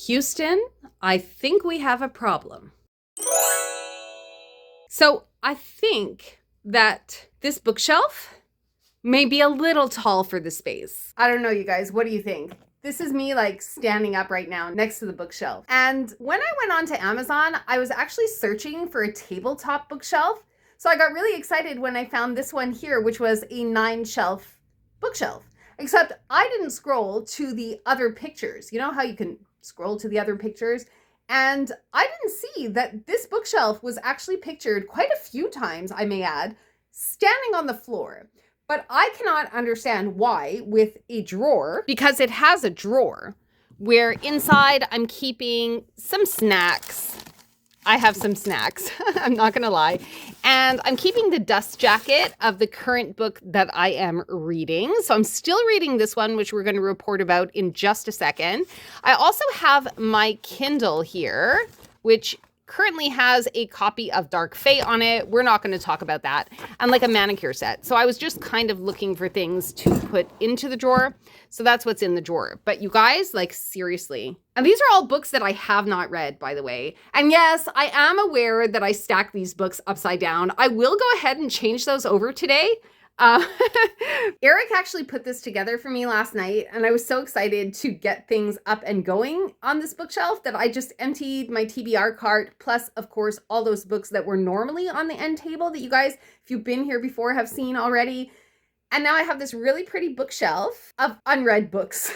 Houston, I think we have a problem. So I think that this bookshelf may be a little tall for the space. I don't know, you guys. What do you think? This is me like standing up right now next to the bookshelf. And when I went on to Amazon, I was actually searching for a tabletop bookshelf. So I got really excited when I found this one here, which was a 9-shelf bookshelf. Except I didn't scroll to the other pictures. You know how you can scroll to the other pictures? And I didn't see that this bookshelf was actually pictured quite a few times, I may add, standing on the floor. But I cannot understand why with a drawer, because it has a drawer where inside I'm keeping some snacks. I have some snacks, I'm not gonna lie. And I'm keeping the dust jacket of the current book that I am reading. So I'm still reading this one, which we're gonna report about in just a second. I also have my Kindle here, which currently has a copy of Dark Fate on it. We're not going to talk about that. And like a manicure set. So I was just kind of looking for things to put into the drawer. So that's what's in the drawer. But you guys, like seriously. And these are all books that I have not read, by the way. And yes, I am aware that I stack these books upside down. I will go ahead and change those over today. Eric actually put this together for me last night, and I was so excited to get things up and going on this bookshelf that I just emptied my TBR cart, plus of course all those books that were normally on the end table that you guys, if you've been here before, have seen already. And now I have this really pretty bookshelf of unread books.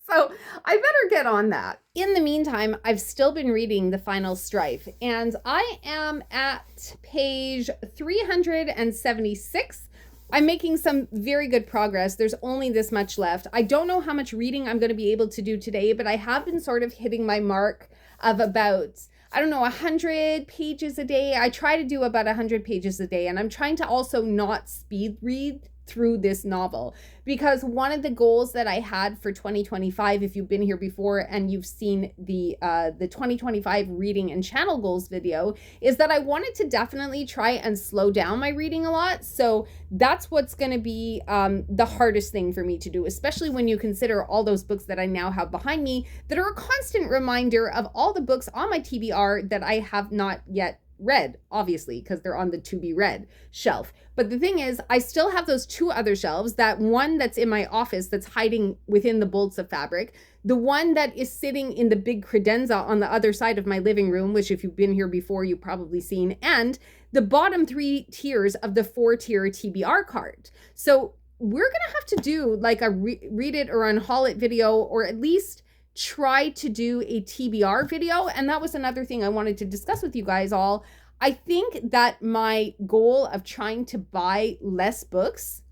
So I better get on that. In the meantime, I've still been reading The Final Strife, and I am at page 376. I'm making some very good progress. There's only this much left. I don't know how much reading I'm going to be able to do today, but I have been sort of hitting my mark of about, 100 pages a day. I try to do about 100 pages a day, and I'm trying to also not speed read through this novel, because one of the goals that I had for 2025, if you've been here before and you've seen the 2025 reading and channel goals video, is that I wanted to definitely try and slow down my reading a lot. So that's what's going to be the hardest thing for me to do, especially when you consider all those books that I now have behind me that are a constant reminder of all the books on my TBR that I have not yet read, obviously, because they're on the to be read shelf. But the thing is, I still have those two other shelves, that one that's in my office that's hiding within the bolts of fabric, the one that is sitting in the big credenza on the other side of my living room, which if you've been here before, you've probably seen, and the bottom 3 tiers of the 4-tier TBR cart. So we're gonna have to do like a read it or unhaul it video, or at least try to do a TBR video. And that was another thing I wanted to discuss with you guys all. I think that my goal of trying to buy less books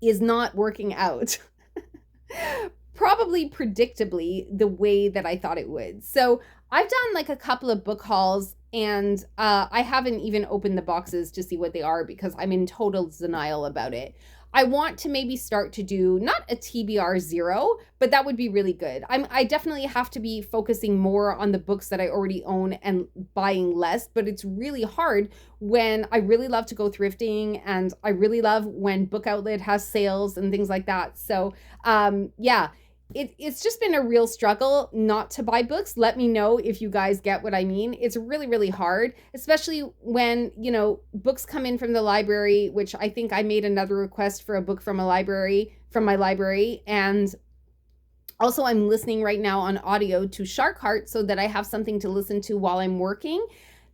is not working out. Probably predictably the way that I thought it would. So I've done like a couple of book hauls, and I haven't even opened the boxes to see what they are because I'm in total denial about it. I want to maybe start to do not a TBR 0, but that would be really good. I definitely have to be focusing more on the books that I already own and buying less, but it's really hard when I really love to go thrifting, and I really love when Book Outlet has sales and things like that. So yeah. It's just been a real struggle not to buy books. Let me know if you guys get what I mean. It's really, really hard, especially when, books come in from the library, which I think I made another request for a book from my library. And also I'm listening right now on audio to Shark Heart so that I have something to listen to while I'm working.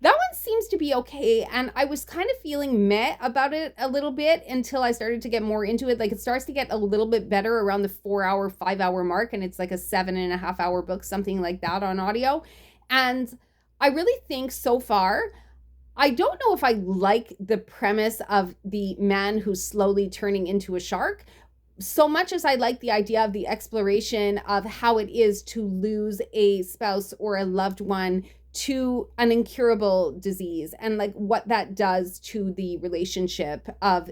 That one seems to be okay, and I was kind of feeling meh about it a little bit until I started to get more into it. Like, it starts to get a little bit better around the 4-hour, 5-hour mark, and it's like a 7.5-hour book, something like that on audio. And I really think so far, I don't know if I like the premise of the man who's slowly turning into a shark so much as I like the idea of the exploration of how it is to lose a spouse or a loved one to an incurable disease, and like what that does to the relationship of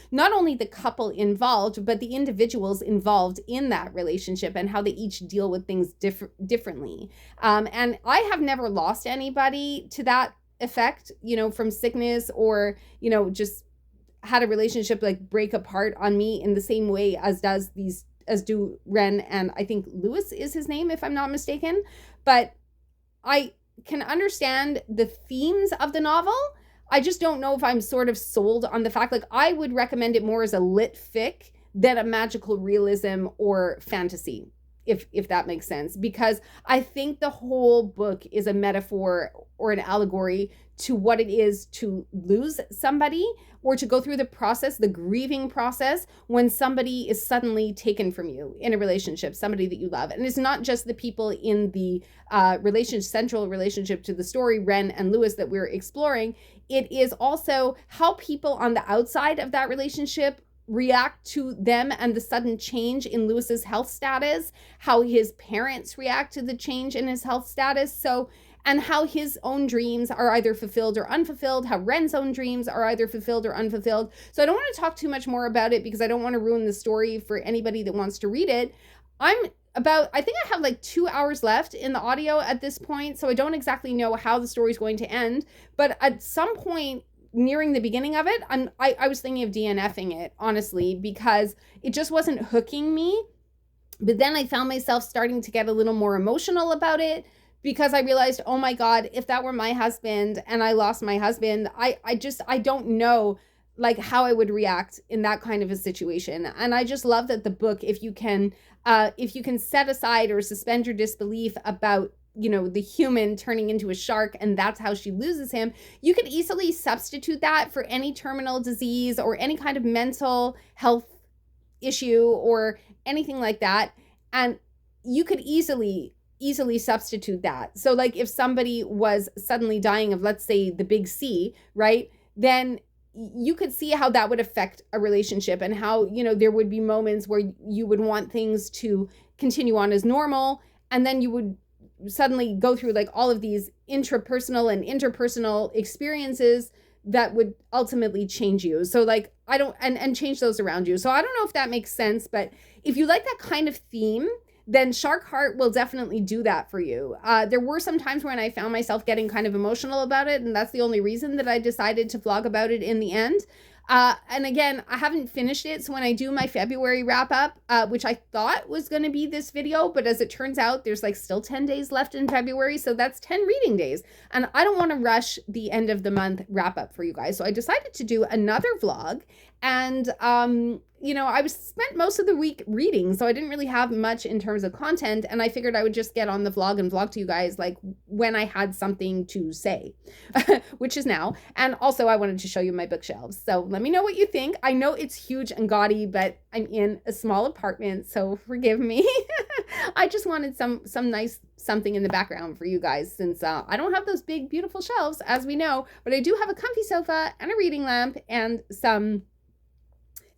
not only the couple involved, but the individuals involved in that relationship, and how they each deal with things differently. And I have never lost anybody to that effect, from sickness, or, just had a relationship like break apart on me in the same way as does these do Ren, and I think Lewis is his name, if I'm not mistaken. But I can understand the themes of the novel. I just don't know if I'm sort of sold on the fact, like, I would recommend it more as a lit fic than a magical realism or fantasy, if that makes sense, because I think the whole book is a metaphor or an allegory to what it is to lose somebody, or to go through the process, the grieving process, when somebody is suddenly taken from you in a relationship, somebody that you love. And it's not just the people in the central relationship to the story, Ren and Lewis, that we're exploring. It is also how people on the outside of that relationship react to them and the sudden change in Lewis's health status, how his parents react to the change in his health status. So, and how his own dreams are either fulfilled or unfulfilled, how Ren's own dreams are either fulfilled or unfulfilled. So I don't want to talk too much more about it because I don't want to ruin the story for anybody that wants to read it. I think I have like 2 hours left in the audio at this point, so I don't exactly know how the story is going to end. But at some point nearing the beginning of it, I was thinking of DNFing it, honestly, because it just wasn't hooking me. But then I found myself starting to get a little more emotional about it, because I realized, oh my God, if that were my husband and I lost my husband, I don't know like how I would react in that kind of a situation. And I just love that the book, if you can set aside or suspend your disbelief about, you know, the human turning into a shark and that's how she loses him, you could easily substitute that for any terminal disease or any kind of mental health issue or anything like that. And you could easily substitute that. So like if somebody was suddenly dying of, let's say, the big C, right? Then you could see how that would affect a relationship, and how, you know, there would be moments where you would want things to continue on as normal, and then you would suddenly go through like all of these intrapersonal and interpersonal experiences that would ultimately change you. So like, I don't, and change those around you. So I don't know if that makes sense, but if you like that kind of theme, then Shark Heart will definitely do that for you. There were some times when I found myself getting kind of emotional about it, and that's the only reason that I decided to vlog about it in the end. And again, I haven't finished it, so when I do my February wrap up, which I thought was going to be this video, but as it turns out, there's like still 10 days left in February, so that's 10 reading days, and I don't want to rush the end of the month wrap up for you guys, so I decided to do another vlog. And you know, I spent most of the week reading, so I didn't really have much in terms of content, and I figured I would just get on the vlog and vlog to you guys like when I had something to say, which is now. And also I wanted to show you my bookshelves, so let me know what you think. I know it's huge and gaudy, but I'm in a small apartment, so forgive me. I just wanted some nice something in the background for you guys, since I don't have those big beautiful shelves, as we know, but I do have a comfy sofa and a reading lamp and some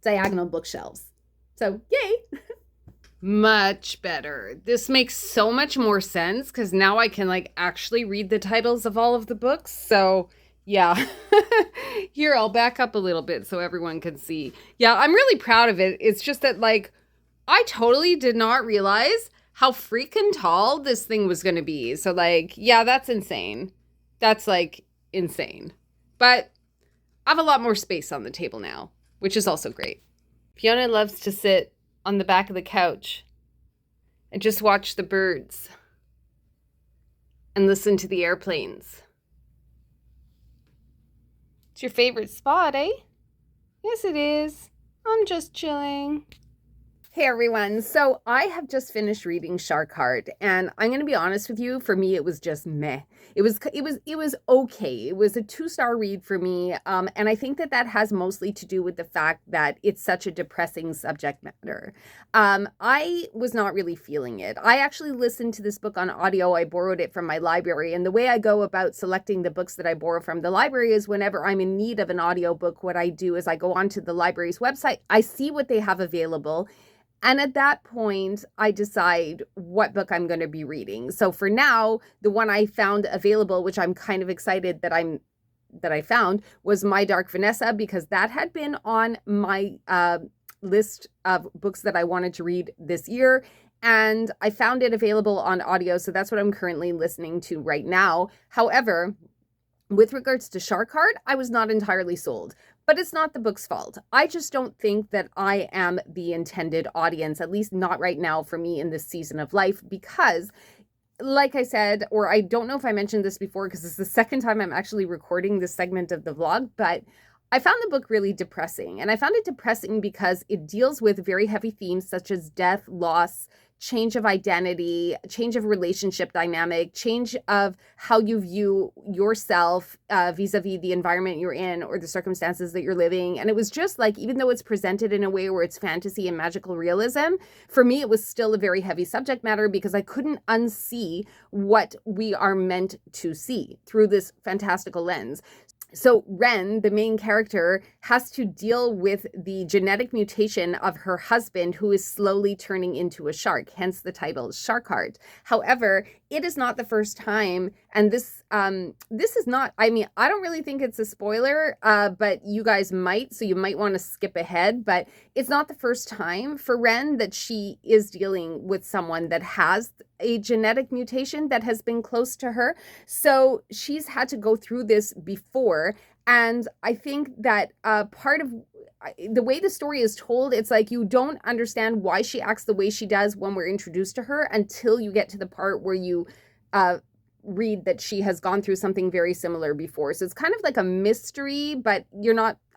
diagonal bookshelves. So yay. Much better. This makes so much more sense because now I can like actually read the titles of all of the books. So yeah. Here, I'll back up a little bit so everyone can see. Yeah, I'm really proud of it. It's just that like I totally did not realize how freaking tall this thing was going to be. So like, yeah, that's insane. That's like insane. But I have a lot more space on the table now, which is also great. Fiona loves to sit on the back of the couch and just watch the birds and listen to the airplanes. It's your favorite spot, eh? Yes, it is. I'm just chilling. Hey everyone, so I have just finished reading Shark Heart, and I'm going to be honest with you, for me it was just meh. It was okay. It was a 2-star read for me, and I think that has mostly to do with the fact that it's such a depressing subject matter. I was not really feeling it. I actually listened to this book on audio. I borrowed it from my library, and the way I go about selecting the books that I borrow from the library is whenever I'm in need of an audiobook, what I do is I go onto the library's website, I see what they have available, and at that point, I decide what book I'm going to be reading. So for now, the one I found available, which I'm kind of excited that I found, was My Dark Vanessa, because that had been on my list of books that I wanted to read this year. And I found it available on audio, so that's what I'm currently listening to right now. However, with regards to Shark Heart, I was not entirely sold. But it's not the book's fault. I just don't think that I am the intended audience, at least not right now for me in this season of life, because like I said, or I don't know if I mentioned this before because it's the second time I'm actually recording this segment of the vlog, but I found the book really depressing. And I found it depressing because it deals with very heavy themes such as death, loss, change of identity, change of relationship dynamic, change of how you view yourself vis-a-vis the environment you're in or the circumstances that you're living. And it was just like, even though it's presented in a way where it's fantasy and magical realism, for me, it was still a very heavy subject matter because I couldn't unsee what we are meant to see through this fantastical lens. So Ren, the main character, has to deal with the genetic mutation of her husband, who is slowly turning into a shark, hence the title Shark Heart. However, it is not the first time, and this is not, I mean, I don't really think it's a spoiler, but you guys might, so you might want to skip ahead, but it's not the first time for Ren that she is dealing with someone that has a genetic mutation that has been close to her. So she's had to go through this before. And I think that part of the way the story is told, it's like you don't understand why she acts the way she does when we're introduced to her until you get to the part where you read that she has gone through something very similar before. So it's kind of like a mystery, but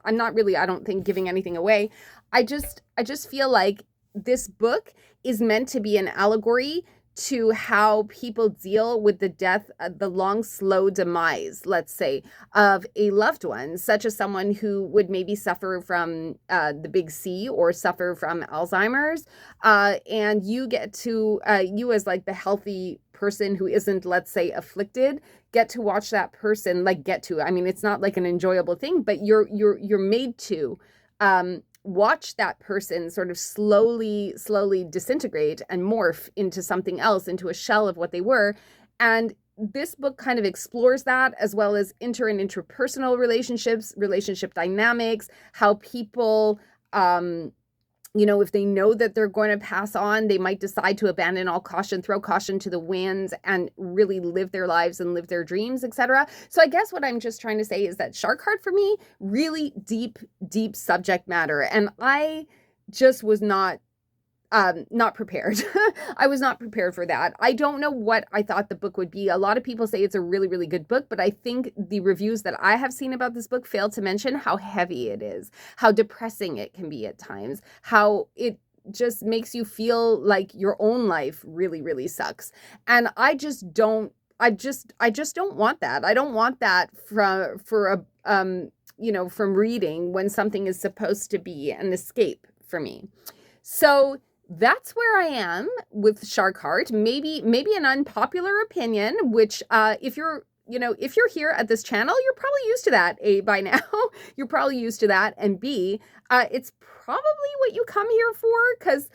I'm not really, I don't think, giving anything away. I just feel like this book is meant to be an allegory to how people deal with the death, the long, slow demise, let's say, of a loved one, such as someone who would maybe suffer from the big C or suffer from Alzheimer's. And you get to, you as like the healthy person who isn't, let's say, afflicted, get to watch that person, I mean, it's not like an enjoyable thing, but you're made to, watch that person sort of slowly disintegrate and morph into something else, into a shell of what they were. And this book kind of explores that, as well as inter and interpersonal relationships, relationship dynamics, how people, if they know that they're going to pass on, they might decide to abandon all caution, throw caution to the winds, and really live their lives and live their dreams, etc. So I guess what I'm just trying to say is that Shark Heart, for me, really deep subject matter. And I just was not prepared. I was not prepared for that. I don't know what I thought the book would be. A lot of people say it's a really, really good book, but I think the reviews that I have seen about this book fail to mention how heavy it is, how depressing it can be at times, how it just makes you feel like your own life really, really sucks. And I just don't want that. I don't want that from reading when something is supposed to be an escape for me. So that's where I am with Shark Heart. Maybe an unpopular opinion, which if you're here at this channel, you're probably used to that, A, by now. You're probably used to that, and B, it's probably what you come here for, because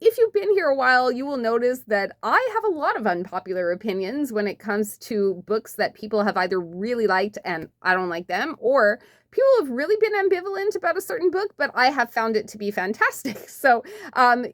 if you've been here a while, you will notice that I have a lot of unpopular opinions when it comes to books that people have either really liked and I don't like them, or people have really been ambivalent about a certain book, but I have found it to be fantastic. So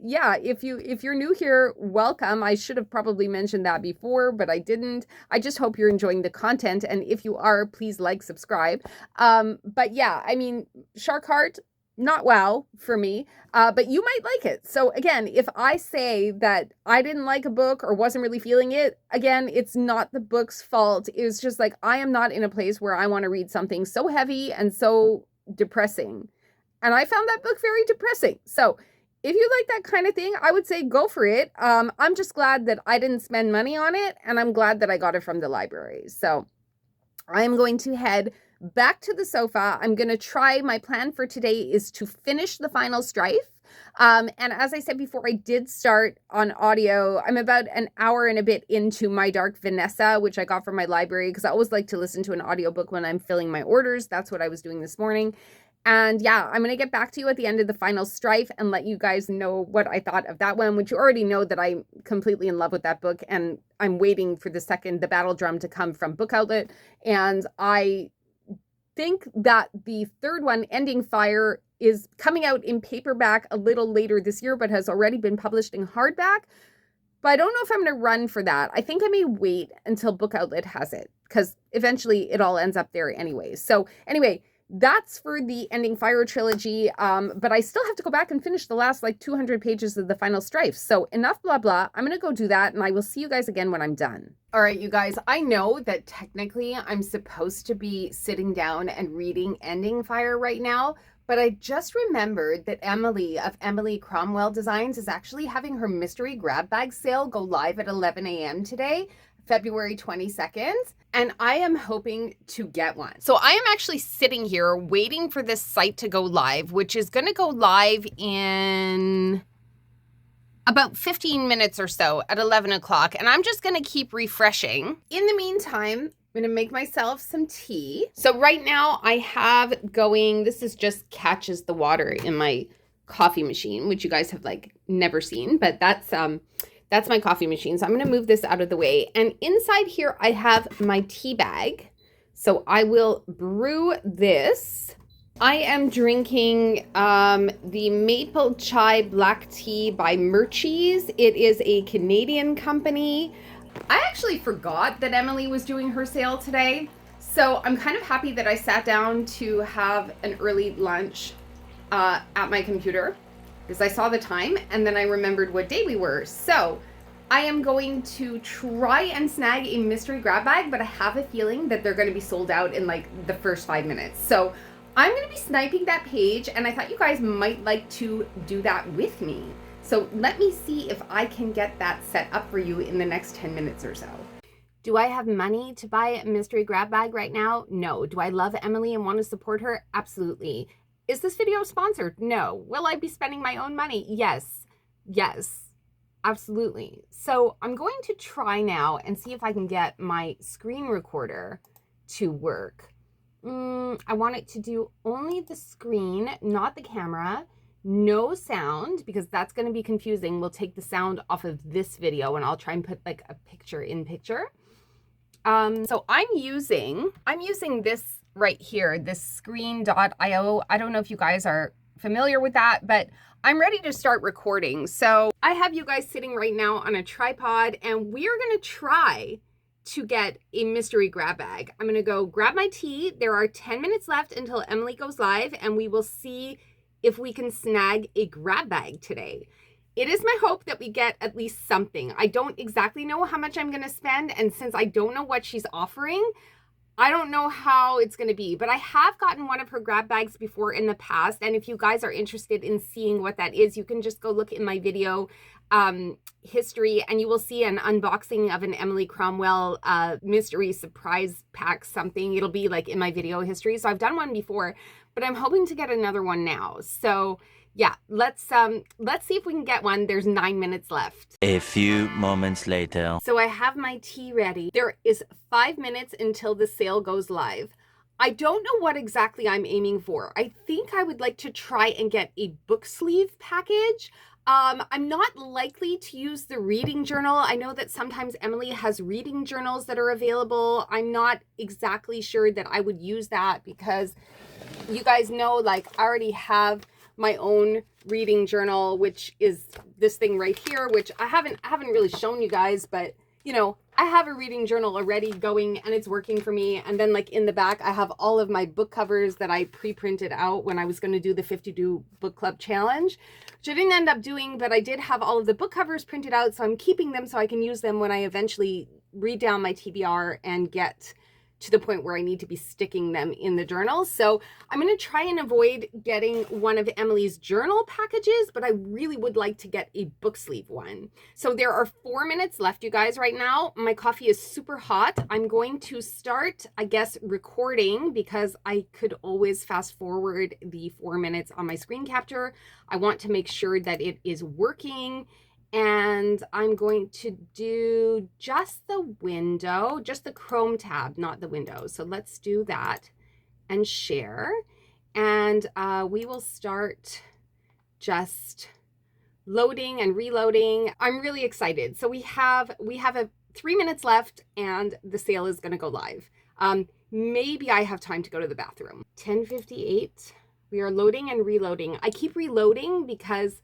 yeah, if you're new here, welcome. I should have probably mentioned that before, but I didn't. I just hope you're enjoying the content, and if you are, please like, subscribe. But yeah, I mean, Shark Heart, not wow for me, but you might like it. So again, if I say that I didn't like a book or wasn't really feeling it, again, it's not the book's fault. It was just like, I am not in a place where I want to read something so heavy and so depressing. And I found that book very depressing. So if you like that kind of thing, I would say go for it. I'm just glad that I didn't spend money on it, and I'm glad that I got it from the library. So I'm going to head back to the sofa. I'm going to try, my plan for today is to finish the final strife. And as I said before, I did start on audio. I'm about an hour and a bit into My Dark Vanessa, which I got from my library, because I always like to listen to an audiobook when I'm filling my orders. That's what I was doing this morning. And yeah, I'm going to get back to you at the end of the final strife and let you guys know what I thought of that one, which you already know that I'm completely in love with that book. And I'm waiting for the battle drum to come from Book Outlet. And I think that the third one, Ending Fire, is coming out in paperback a little later this year, but has already been published in hardback. But I don't know if I'm going to run for that. I think I may wait until Book Outlet has it, because eventually it all ends up there anyway. So anyway, that's for the Ending Fire trilogy, but I still have to go back and finish the last like 200 pages of the final strife. So enough blah blah. I'm gonna go do that, and I will see you guys again when I'm done. All right, you guys, I know that technically I'm supposed to be sitting down and reading Ending Fire right now, but I just remembered that Emily of Emily Cromwell Designs is actually having her mystery grab bag sale go live at 11 a.m. today, February 22nd, and I am hoping to get one. So I am actually sitting here waiting for this site to go live, which is going to go live in about 15 minutes or so at 11 o'clock, and I'm just going to keep refreshing. In the meantime, I'm going to make myself some tea. So right now I have going, this is just catches the water in my coffee machine, which you guys have like never seen, but that's my coffee machine. So I'm going to move this out of the way. And inside here, I have my tea bag. So I will brew this. I am drinking the Maple Chai Black Tea by Murchie's. It is a Canadian company. I actually forgot that Emily was doing her sale today. So I'm kind of happy that I sat down to have an early lunch at my computer, because I saw the time and then I remembered what day we were. So I am going to try and snag a mystery grab bag, but I have a feeling that they're going to be sold out in like the first 5 minutes. So I'm going to be sniping that page, and I thought you guys might like to do that with me. So let me see if I can get that set up for you in the next 10 minutes or so. Do I have money to buy a mystery grab bag right now? No. Do I love Emily and want to support her? Absolutely. Is this video sponsored? No. Will I be spending my own money? Yes. Yes. Absolutely. So I'm going to try now and see if I can get my screen recorder to work. I want it to do only the screen, not the camera. No sound, because that's going to be confusing. We'll take the sound off of this video and I'll try and put like a picture in picture. So I'm using this right here, this screen.io. I don't know if you guys are familiar with that, but I'm ready to start recording. So I have you guys sitting right now on a tripod, and we are going to try to get a mystery grab bag. I'm going to go grab my tea. There are 10 minutes left until Emily goes live, and we will see if we can snag a grab bag today. It is my hope that we get at least something. I don't exactly know how much I'm going to spend, and since I don't know what she's offering, I don't know how it's going to be, but I have gotten one of her grab bags before in the past, and if you guys are interested in seeing what that is, you can just go look in my video history, and you will see an unboxing of an Emily Cromwell mystery surprise pack something. It'll be like in my video history. So I've done one before, but I'm hoping to get another one now. So yeah, let's see if we can get one. There's 9 minutes left. A few moments later. So I have my tea ready. There is 5 minutes until the sale goes live. I don't know what exactly I'm aiming for. I think I would like to try and get a book sleeve package. I'm not likely to use the reading journal. I know that sometimes Emily has reading journals that are available. I'm not exactly sure that I would use that, because you guys know, like, I already have my own reading journal, which is this thing right here, which I haven't really shown you guys, but you know, I have a reading journal already going and it's working for me. And then like in the back, I have all of my book covers that I pre-printed out when I was going to do the 52 book club challenge, which I didn't end up doing, but I did have all of the book covers printed out. So I'm keeping them so I can use them when I eventually read down my TBR and get to the point where I need to be sticking them in the journal. So I'm going to try and avoid getting one of Emily's journal packages, but I really would like to get a book sleeve one. So there are 4 minutes left, you guys, right now. My coffee is super hot. I'm going to start, I guess, recording, because I could always fast forward the 4 minutes on my screen capture. I want to make sure that it is working. And I'm going to do just the window, just the Chrome tab, not the window. So let's do that and share. And we will start just loading and reloading. I'm really excited. So we have 3 minutes left and the sale is going to go live. Maybe I have time to go to the bathroom. 10:58. We are loading and reloading. I keep reloading because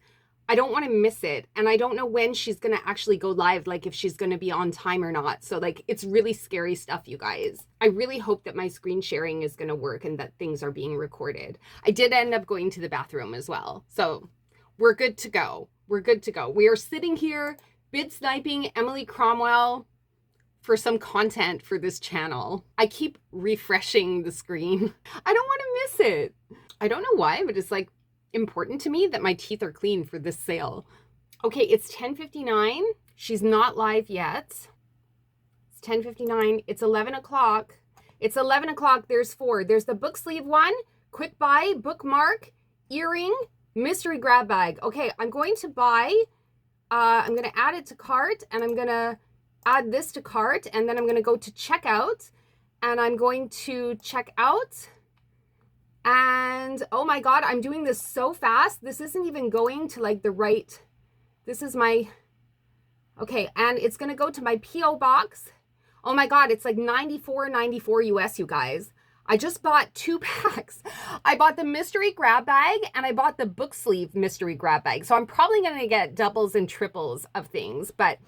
I don't want to miss it. And I don't know when she's going to actually go live, like if she's going to be on time or not. So like, it's really scary stuff, you guys. I really hope that my screen sharing is going to work and that things are being recorded. I did end up going to the bathroom as well. So we're good to go. We're good to go. We are sitting here bid sniping Emily Cromwell for some content for this channel. I keep refreshing the screen. I don't want to miss it. I don't know why, but it's like important to me that my teeth are clean for this sale. Okay, it's 10:59. She's not live yet. It's 10:59. It's 11 o'clock. It's 11 o'clock. There's 4. There's the book sleeve one, quick buy, bookmark, earring, mystery grab bag. Okay, I'm going to buy, I'm going to add it to cart, and I'm going to add this to cart, and then I'm going to go to checkout, and I'm going to check out. And oh my God, I'm doing this so fast. This isn't even going to like the right, this is my, okay. And it's going to go to my PO box. Oh my God, it's like $94.94 US, you guys. I just bought 2 packs. I bought the mystery grab bag and I bought the book sleeve mystery grab bag. So I'm probably going to get doubles and triples of things, but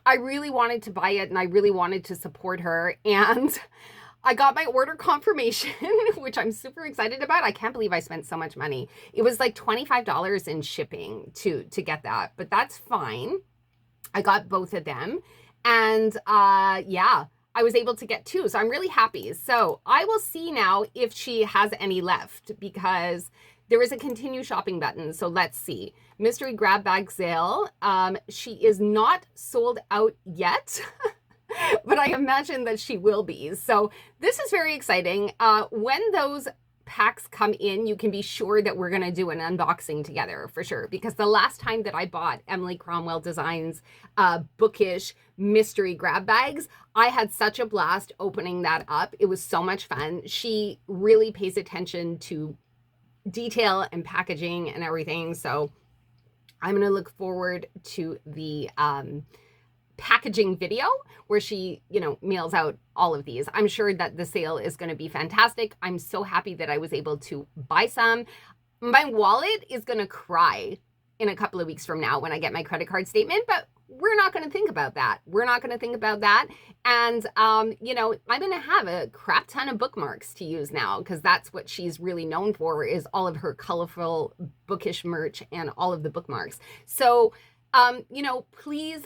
I really wanted to buy it and I really wanted to support her. And I got my order confirmation, which I'm super excited about. I can't believe I spent so much money. It was like $25 in shipping to get that, but that's fine. I got both of them. And yeah, I was able to get 2. So I'm really happy. So I will see now if she has any left because there is a continue shopping button. So let's see. Mystery grab bag sale. She is not sold out yet. But I imagine that she will be. So this is very exciting. When those packs come in, you can be sure that we're going to do an unboxing together for sure. Because the last time that I bought Emily Cromwell Designs bookish mystery grab bags, I had such a blast opening that up. It was so much fun. She really pays attention to detail and packaging and everything. So I'm going to look forward to the packaging video where she, you know, mails out all of these. I'm sure that the sale is going to be fantastic. I'm so happy that I was able to buy some. My wallet is going to cry in a couple of weeks from now when I get my credit card statement, but we're not going to think about that. We're not going to think about that. And, you know, I'm going to have a crap ton of bookmarks to use now because that's what she's really known for is all of her colorful bookish merch and all of the bookmarks. So, you know, please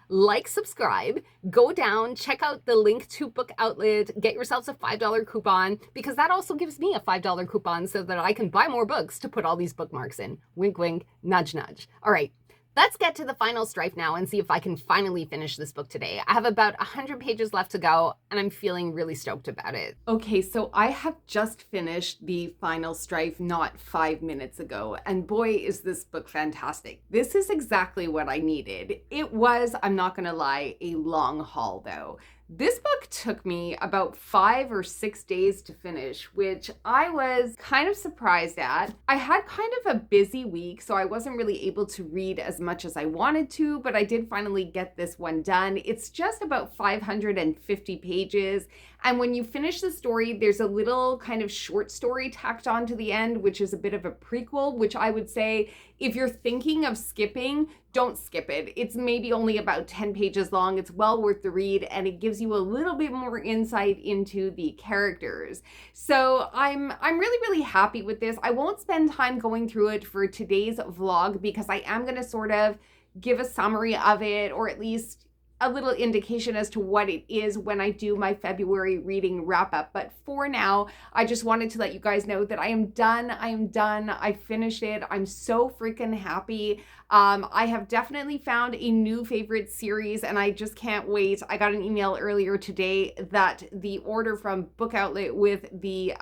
like, subscribe, go down, check out the link to Book Outlet, get yourselves a $5 coupon because that also gives me a $5 coupon so that I can buy more books to put all these bookmarks in. Wink, wink, nudge, nudge. All right. Let's get to the final strife now and see if I can finally finish this book today. I have about 100 pages left to go and I'm feeling really stoked about it. Okay, so I have just finished the final strife not 5 minutes ago, and boy, is this book fantastic. This is exactly what I needed. It was, I'm not gonna lie, a long haul though. This book took me about 5 or 6 days to finish, which I was kind of surprised at. I had kind of a busy week, so I wasn't really able to read as much as I wanted to, but I did finally get this one done. It's just about 550 pages. And when you finish the story, there's a little kind of short story tacked on to the end, which is a bit of a prequel, which I would say if you're thinking of skipping, don't skip it. It's maybe only about 10 pages long. It's well worth the read, and it gives you a little bit more insight into the characters. So I'm really happy with this. I won't spend time going through it for today's vlog because I am going to sort of give a summary of it, or at least a little indication as to what it is when I do my February reading wrap up. But for now, I just wanted to let you guys know that I am done. I finished it. I'm so freaking happy. I have definitely found a new favorite series and I just can't wait. I got an email earlier today that the order from Book Outlet with the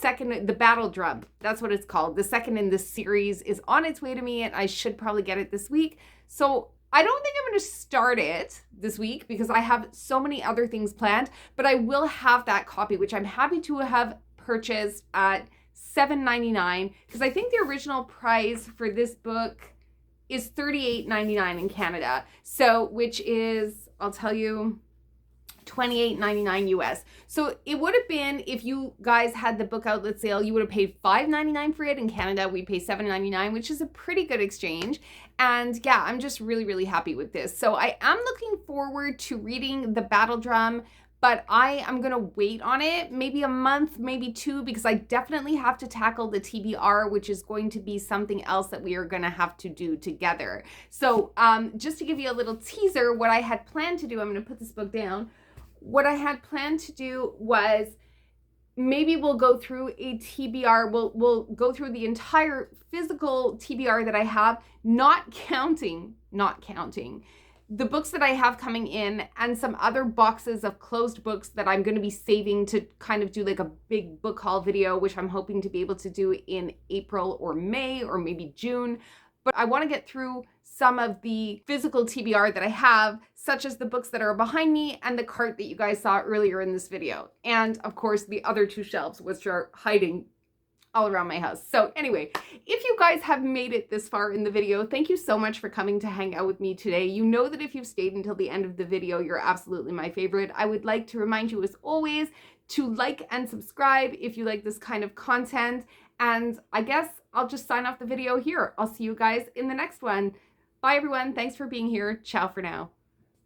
the battle drum, that's what it's called, the second in this series, is on its way to me, and I should probably get it this week. So I don't think I'm going to start it this week because I have so many other things planned, but I will have that copy, which I'm happy to have purchased at $7.99 because I think the original price for this book is $38.99 in Canada. So, which is, I'll tell you, $28.99 US. So it would have been, if you guys had the book outlet sale, you would have paid $5.99 for it. In Canada, we pay $7.99, which is a pretty good exchange. And yeah, I'm just really, really happy with this. So I am looking forward to reading The Battle Drum, but I am gonna wait on it, maybe a month, maybe two, because I definitely have to tackle the TBR, which is going to be something else that we are gonna have to do together. So just to give you a little teaser, what I had planned to do, I'm gonna put this book down. What I had planned to do was maybe we'll go through a TBR, we'll go through the entire physical TBR that I have, not counting the books that I have coming in and some other boxes of closed books that I'm going to be saving to kind of do like a big book haul video, which I'm hoping to be able to do in April or May or maybe June. But I want to get through some of the physical TBR that I have, such as the books that are behind me and the cart that you guys saw earlier in this video. And of course, the other two shelves, which are hiding all around my house. So anyway, if you guys have made it this far in the video, thank you so much for coming to hang out with me today. You know that if you've stayed until the end of the video, you're absolutely my favorite. I would like to remind you, as always, to like and subscribe if you like this kind of content. And I guess I'll just sign off the video here. I'll see you guys in the next one. Bye everyone. Thanks for being here. Ciao for now.